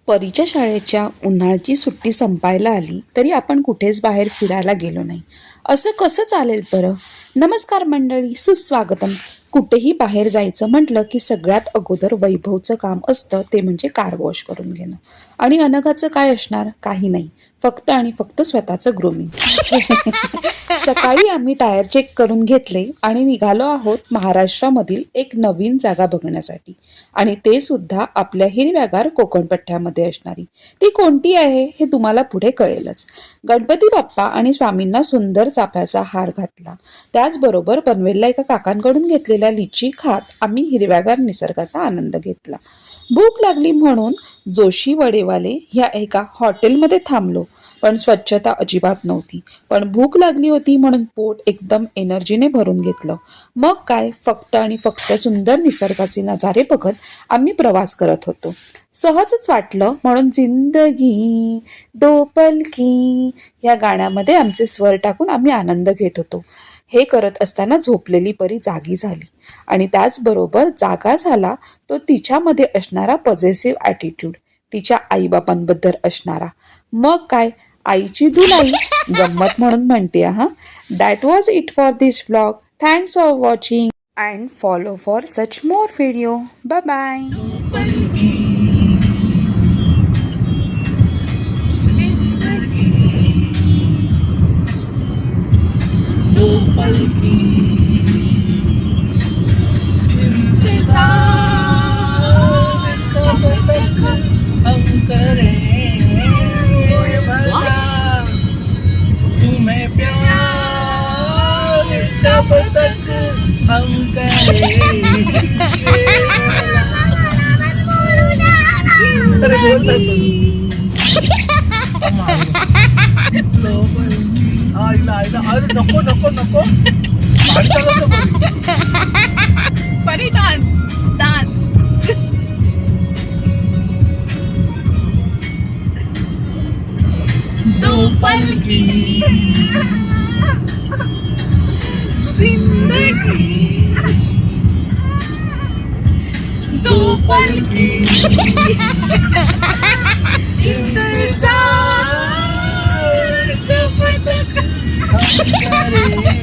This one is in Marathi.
परीच्या शाळेच्या उन्हाळ्याची सुट्टी संपायला आली तरी आपण कुठेच बाहेर फिरायला गेलो नाही. असं कसं चालेल बरं? नमस्कार मंडळी, सुस्वागतम. कुठेही बाहेर जायचं म्हटलं की सगळ्यात अगोदर वैभवचं काम असतं ते म्हणजे कार वॉश करून घेणं. आणि अनघाचं काय असणार? काही नाही, फक्त आणि फक्त स्वतःचं ग्रूमिंग. सकाळी आम्ही टायर चेक करून घेतले आणि निघालो आहोत महाराष्ट्रामधील एक नवीन जागा बघण्यासाठी. आणि ते सुद्धा आपल्या हिरव्यागार कोकणपट्ट्यामध्ये असणारी. ती कोणती आहे हे तुम्हाला पुढे कळेलच. गणपती बाप्पा आणि स्वामींना सुंदर चाफ्याचा हार घातला. त्याचबरोबर पनवेलला एका काकांकडून घेतलेल्या लिची खात आम्ही हिरव्यागार निसर्गाचा आनंद घेतला. भूक लागली म्हणून जोशी वडेवाले ह्या एका हॉटेलमध्ये थांबलो. पण स्वच्छता अजिबात नव्हती. पण भूक लागली होती म्हणून पोट एकदम एनर्जीने भरून घेतलं. मग काय, फक्त आणि फक्त सुंदर निसर्गाचे नजारे बघत आम्ही प्रवास करत होतो. सहजच वाटलं म्हणून जिंदगी दो पल की या गाण्यामध्ये आमचे स्वर टाकून आम्ही आनंद घेत होतो. हे करत असताना झोपलेली परी जागी झाली. आणि त्याचबरोबर जागा झाला तो तिच्यामध्ये असणारा पॉझिटिव्ह ॲटिट्यूड, तिच्या आईबापांबद्दल असणारा. मग काय, आईची दुलाई गंमत म्हणून म्हणते हा. That was it for this vlog. Thanks for watching and follow for such more video. Bye bye. तुम्हें प्यार कब तक हम करेंगे. अरे बोलता तू आईला अरे नको नको नको परी डान्स डान्स. दो पल की जिंदगी दो पल की इंतजार कब तक हम करेंगे.